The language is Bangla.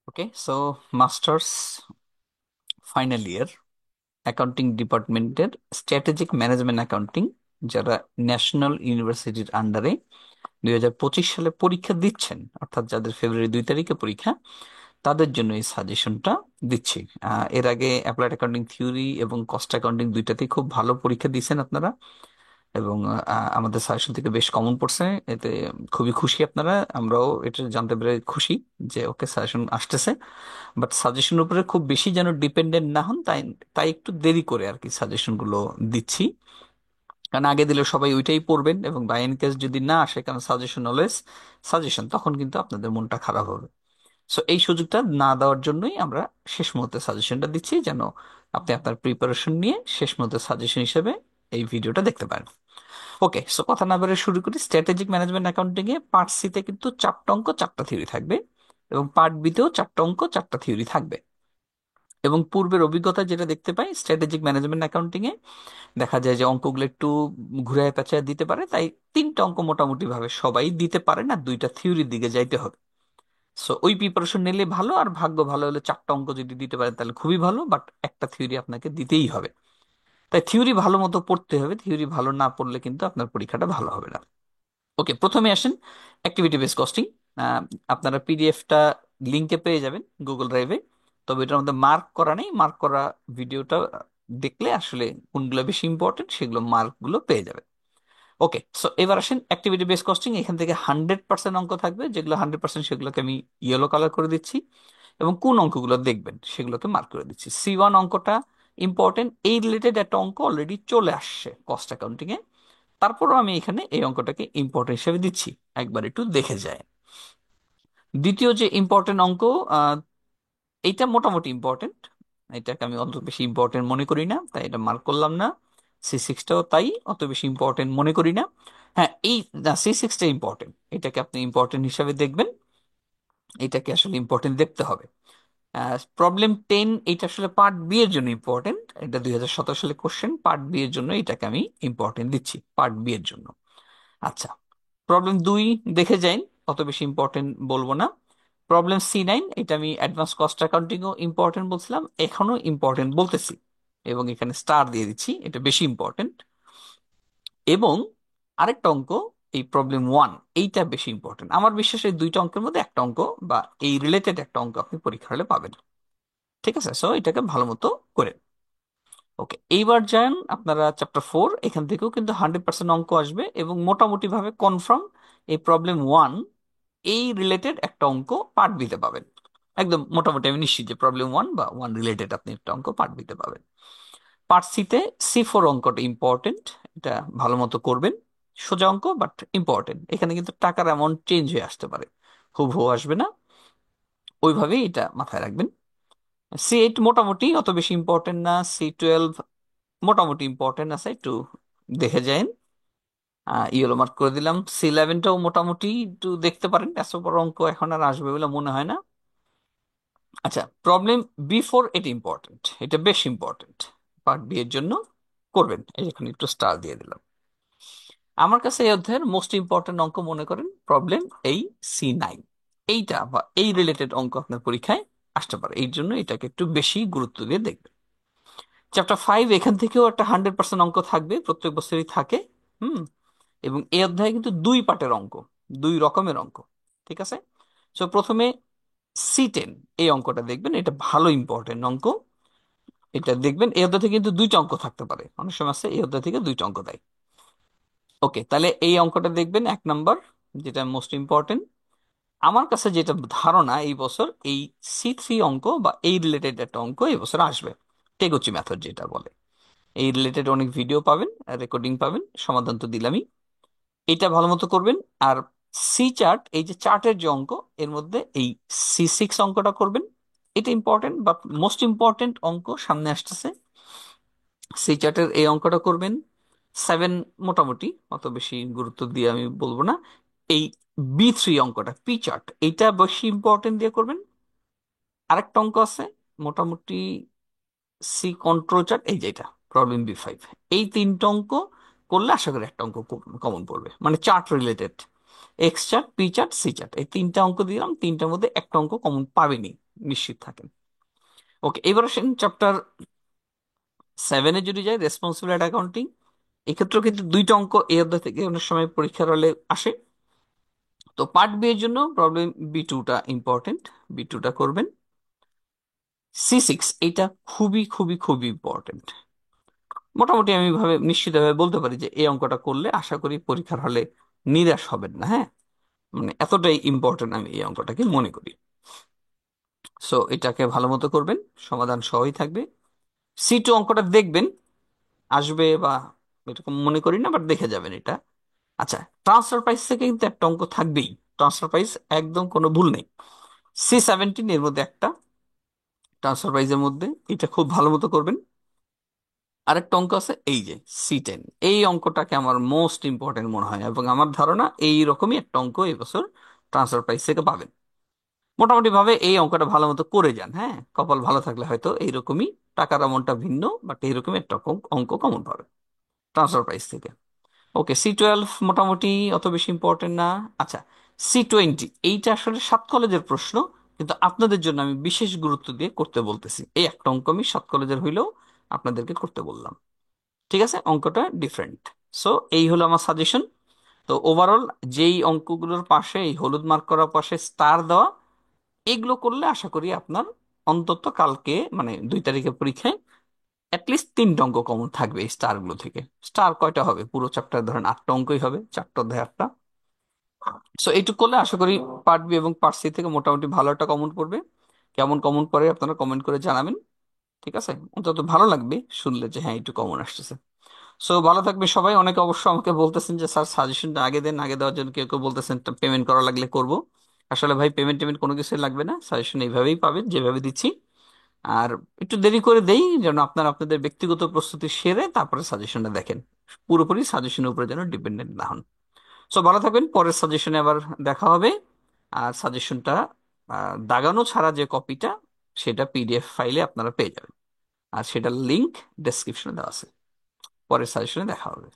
ওকে, so masters final year accounting ডিপার্টমেন্টের স্ট্র্যাটেজিক ম্যানেজমেন্ট অ্যাকাউন্টিং যারা ন্যাশনাল ইউনিভার্সিটির আন্ডারে 2025 সালে পরীক্ষা দিচ্ছেন, অর্থাৎ যাদের ফেব্রুয়ারি 2 তারিখে পরীক্ষা, তাদের জন্য এই সাজেশনটা দিচ্ছি। এর আগে অ্যাপ্লাইড অ্যাকাউন্টিং থিওরি এবং কস্ট অ্যাকাউন্টিং দুইটাতেই খুব ভালো পরীক্ষা দিয়েছেন আপনারা, এবং আমাদের সাজেশন থেকে বেশ কমন পড়ছে। এতে খুবই খুশি আপনারা, আমরাও এটা জানতে পেরে খুশি যে ওকে সাজেশন আসতেছে। বাট সাজেশনের উপরে খুব বেশি যেন ডিপেন্ডেন্ট না হন, তাই তাই একটু দেরি করে আর কি সাজেশন গুলো দিচ্ছি। কারণ আগে দিলে সবাই ওইটাই পড়বেন, এবং বাই এন কেস যদি না আসে, কারণ সাজেশন অলওয়েজ সাজেশন, তখন কিন্তু আপনাদের মনটা খারাপ হবে। সো এই সুযোগটা না দেওয়ার জন্যই আমরা শেষ মুহূর্তে সাজেশনটা দিচ্ছি, যেন আপনি আপনার প্রিপারেশন নিয়ে শেষ মুহূর্তে সাজেশন হিসেবে এই ভিডিওটা দেখতে পারেন। ওকে, সো কথা না বলে শুরু করি। স্ট্র্যাটেজিক ম্যানেজমেন্ট অ্যাকাউন্টিং এ পার্ট সি তে কিন্তু 4টা অঙ্ক 4টা থিওরি থাকবে, এবং পার্ট বি তেও 4টা অঙ্ক 4টা থিওরি থাকবে। এবং পূর্বের অভিজ্ঞতা যেটা দেখতে পাই, স্ট্র্যাটেজিক ম্যানেজমেন্ট অ্যাকাউন্টিং এ দেখা যায় যে অঙ্কগুলো একটু ঘুরায় পেঁচায় দিতে পারে, তাই 3টা অঙ্ক মোটামুটি ভাবে সবাই দিতে পারে না, 2টা থিওরির দিকে যাইতে হবে। সো ওই প্রিপারেশন নিলে ভালো, আর ভাগ্য ভালো হলে 4টা অঙ্ক যদি দিতে পারেন তাহলে খুবই ভালো, বাট একটা থিওরি আপনাকে দিতেই হবে। তাই থিওরি ভালো মতো পড়তে হবে, থিওরি ভালো না পড়লে কিন্তু আপনার পরীক্ষাটা ভালো হবে না। ওকে, প্রথমে আসেন অ্যাক্টিভিটি বেস কস্টিং। আপনারা পিডিএফটা লিঙ্কে পেয়ে যাবেন গুগল ড্রাইভে, তবে এটার মধ্যে মার্ক করা নেই। মার্ক করা ভিডিওটা দেখলে আসলে কোনগুলো বেশি ইম্পর্টেন্ট সেগুলো মার্কগুলো পেয়ে যাবেন। ওকে, সো এবার আসেন অ্যাক্টিভিটি বেস কস্টিং। এখান থেকে 100% অঙ্ক থাকবে, যেগুলো 100% সেগুলোকে আমি ইয়েলো কালার করে দিচ্ছি, এবং কোন অঙ্কগুলো দেখবেন সেগুলোকে মার্ক করে দিচ্ছি। C1 অঙ্কটা ইম্পর্টেন্ট, এই রিলেটেড একটা অঙ্ক অলরেডি চলে আসছে কস্ট অ্যাকাউন্টিং এ, তারপরও আমি এখানে এই অঙ্কটাকে ইম্পর্টেন্ট হিসেবে দিচ্ছি, একবার একটু দেখে যায়। দ্বিতীয় যে ইম্পর্টেন্ট অঙ্ক, আহ, এইটা মোটামুটি ইম্পর্টেন্ট, এটাকে আমি অত বেশি ইম্পর্টেন্ট মনে করি না, তাই এটা মার্ক করলাম না। C6টাও তাই, অত বেশি ইম্পর্টেন্ট মনে করি না। হ্যাঁ, এই C6টা ইম্পর্টেন্ট, এটাকে আপনি ইম্পর্টেন্ট হিসাবে দেখবেন, এটাকে আসলে ইম্পর্টেন্ট দেখতে হবে। প্রবলেম 10, এটা আসলে পার্ট বি এর জন্য ইম্পর্টেন্ট, এটা 2017 সালে কোশ্চেন, পার্ট বি এর জন্য এটাকে আমি ইম্পর্টেন্ট দিচ্ছি, পার্ট বি এর জন্য। আচ্ছা, প্রবলেম 2 দেখে যাইন, অত বেশি ইম্পর্টেন্ট বলবো না। প্রবলেম C9, এটা আমি অ্যাডভান্স কস্ট অ্যাকাউন্টিংও ইম্পর্টেন্ট বলছিলাম, এখনো ইম্পর্টেন্ট বলতেছি, এবং এখানে স্টার দিয়ে দিচ্ছি, এটা বেশি ইম্পর্টেন্ট। এবং আরেকটা অঙ্ক, এই প্রবলেম 1, এইটা বেশি ইম্পর্টেন্ট। আমার বিশ্বাস এই 2টা অঙ্কের মধ্যে একটা অঙ্ক বা এই রিলেটেড একটা অঙ্ক আপনি পরীক্ষা হলে পাবেন। ঠিক আছে, সো এটাকে ভালো মতো করে। ওকে, এইবার যান আপনারা চ্যাপ্টার 4, এখান থেকেও কিন্তু 100% অঙ্ক আসবে, এবং মোটামুটি ভাবে কনফার্ম এই প্রবলেম 1 এই রিলেটেড একটা অঙ্ক পার্ট বিতে পাবেন। একদম মোটামুটি আমি নিশ্চিত যে প্রবলেম 1 বা 1 রিলেটেড আপনি একটা অঙ্ক পার্ট বিতে পাবেন। পার্ট সিতে C4 অঙ্কটা ইম্পর্টেন্ট, এটা ভালো মতো করবেন। সোজা অঙ্ক বাট ইম্পর্টেন্ট, এখানে কিন্তু টাকার অ্যামাউন্ট চেঞ্জ হয়ে আসতে পারে, হুবহু আসবে না, ওইভাবেই এটা মাথায় রাখবেন। C8 মোটামুটি অত বেশি ইম্পর্টেন্ট না। C12 মোটামুটি ইম্পর্টেন্ট আছে, একটু দেখে যান। ইয়েলো মার্ক করে দিলাম। C11টাও মোটামুটি একটু দেখতে পারেন, এত বড় অঙ্ক এখন আর আসবে বলে মনে হয় না। আচ্ছা, প্রবলেম B4, এটা ইম্পর্টেন্ট, এটা বেশ ইম্পর্টেন্ট, পার্ট বি এর জন্য করবেন। এই এখানে একটু স্টার দিয়ে দিলাম। আমার কাছে এই অধ্যায়ের মোস্ট ইম্পর্টেন্ট অঙ্ক মনে করেন প্রবলেম এই C9, এইটা বা এই রিলেটেড অঙ্ক আপনার পরীক্ষায় আসতে পারে, এই জন্য এটাকে একটু বেশি গুরুত্ব দিয়ে দেখবেন। চ্যাপ্টার 5, এখান থেকেও একটা 100% অঙ্ক থাকবে, প্রত্যেক বছরই থাকে। হুম, এবং এই অধ্যায়ে কিন্তু 2 পার্টের অঙ্ক, 2 রকমের অঙ্ক। ঠিক আছে, তো প্রথমে C10, এই অঙ্কটা দেখবেন, এটা ভালো ইম্পর্টেন্ট অঙ্ক, এটা দেখবেন। এই অধ্যায় থেকে কিন্তু 2টা অঙ্ক থাকতে পারে, অনেক সময় আছে এই অধ্যায় থেকে 2টা অঙ্ক দেয়। ওকে, তাহলে এই অঙ্কটা দেখবেন 1 নম্বর, যেটা মোস্ট ইম্পর্টেন্ট। আমার কাছে যেটা ধারণা, এই বছর এই C3 অঙ্ক বা এই রিলেটেড একটা অঙ্ক এই বছর আসবে, টেগুচি মেথড যেটা বলে। এই রিলেটেড অনেক ভিডিও পাবেন, রেকর্ডিং পাবেন, সমাধান তো দিলামই। এটা ভালো মতো করবেন। আর C চার্ট, এই যে চার্টের যে অঙ্ক, এর মধ্যে এই C6 অঙ্কটা করবেন, এটা ইম্পর্টেন্ট, বাট মোস্ট ইম্পর্টেন্ট অঙ্ক সামনে আসতেছে। C চার্টের এই অঙ্কটা করবেন। 7 মোটামুটি অত বেশি গুরুত্ব দিয়ে আমি বলবো না। এই B3 অঙ্কটা, P চার্ট, এইটা বেশি ইম্পর্টেন্ট দিয়ে করবেন। আরেকটা অঙ্ক আছে মোটামুটি, C কন্ট্রোল চার্ট, এই যেটা প্রবলেম B5, এই 3টা অঙ্ক করলে আশা করি একটা অঙ্ক কমন পড়বে, মানে chart related. X chart, P chart, C chart, এই 3টা অঙ্ক দিলাম, 3টার মধ্যে একটা অঙ্ক কমন পাবেনি, নিশ্চিত থাকেন। ওকে, এবার আসেন চ্যাপ্টার 7-এ যদি যাই, রেসপন্সিবল অ্যাকাউন্টিং। এক্ষেত্রেও কিন্তু দুইটা অঙ্ক এই অধ্যায় থেকে অনেক সময় পরীক্ষার হলে আসে। তো পার্ট বি এর জন্য প্রবলেম B2টা ইম্পর্টেন্ট, B2টা করবেন। C6 এটা খুবই খুবই খুবই ইম্পর্টেন্ট। মোটামুটি আমি ভাবে নিশ্চিতভাবে বলতে পারি যে এই অঙ্কটা করলে আশা করি পরীক্ষার হলে নিরাশ হবেন না। হ্যাঁ, মানে এতটাই ইম্পর্টেন্ট আমি এই অঙ্কটাকে মনে করি। সো এটাকে ভালো মতো করবেন, সমাধান সহই থাকবে। C2 অঙ্কটা দেখবেন, আসবে বা এরকম মনে করি না, বাট দেখে যাবেন এটা। আচ্ছা, ট্রান্সফার প্রাইস থেকে কিন্তু একটা অঙ্ক থাকবেই। ট্রান্সফার প্রাইস একদম কোনো ভুল নেই। C17 এর মধ্যে একটা, ট্রান্সফার প্রাইসের মধ্যে, এটা খুব ভালো মতো করবেন। আরেকটা অঙ্ক আছে এই যে C10, এই অঙ্কটাকে আমার মোস্ট ইম্পর্টেন্ট মনে হয়, এবং আমার ধারণা এই রকমই একটা অঙ্ক এবছর ট্রান্সফার প্রাইস থেকে পাবেন। মোটামুটি ভাবে এই অঙ্কটা ভালো মতো করে যান। হ্যাঁ, কপাল ভালো থাকলে হয়তো এইরকমই, টাকার অ্যামাউন্টটা ভিন্ন, বাট এইরকমই একটা অঙ্ক কমন পাবে ট্রান্সফার প্রাইস থেকে। ওকে, C12 মোটামুটি অত বেশি ইম্পর্টেন্ট না। আচ্ছা, C20 এইটা আসলে 7 কলেজের প্রশ্ন, কিন্তু আপনাদের জন্য আমি বিশেষ গুরুত্ব দিয়ে করতে বলতেছি। এই একটা অঙ্ক আমি 7 কলেজের হইলেও আপনাদেরকে করতে বললাম। ঠিক আছে, অঙ্কটা ডিফারেন্ট। সো এই হলো আমার সাজেশন। তো ওভারঅল যেই অঙ্কগুলোর পাশে এই হলুদ মার্ক করার পাশে স্টার দেওয়া, এগুলো করলে আশা করি আপনার অন্তত কালকে মানে 2 তারিখের পরীক্ষায় অ্যাটলিস্ট 3টা অঙ্ক কমন থাকবে এই স্টার গুলো থেকে। স্টার কয়টা হবে, পুরো চ্যাপ্টার ধরেন 8টা অঙ্কই হবে, 4টা অধ্যায় 8টা। সো এইটুকু করলে আশা করি পার্ট বি এবং পার্ট সি থেকে মোটামুটি ভালো একটা কমন পড়বে। কেমন কমন পড়ে আপনারা কমেন্ট করে জানাবেন। ঠিক আছে, অন্তত ভালো লাগবে শুনলে যে হ্যাঁ একটু কমন আসতেছে। সো ভালো থাকবে সবাই। অনেকে অবশ্য আমাকে বলতেছেন যে স্যার সাজেশনটা আগে দেন, আগে দেওয়ার জন্য কেউ কেউ বলতেছেন পেমেন্ট করা লাগলে করব। আসলে ভাই পেমেন্ট টেমেন্ট কোনো কিছুই লাগবে না, সাজেশন এইভাবেই পাবেন যেভাবে দিচ্ছি। আর একটু দেরি করে দেই যেন আপনারা আপনাদের ব্যক্তিগত প্রস্তুতি সেরে তারপরে সাজেশনটা দেখেন, পুরোপুরি সাজেশনের উপরে যেন ডিপেন্ডেন্ট না হন। সো ভালো থাকবেন, পরের সাজেশনে আবার দেখা হবে। আর সাজেশনটা দাগানো ছাড়া যে কপিটা, সেটা PDF ফাইলে আপনারা পেয়ে যাবেন, আর সেটার লিংক ডেসক্রিপশনে দেওয়া আছে। পরের সাজেশনে দেখা হবে।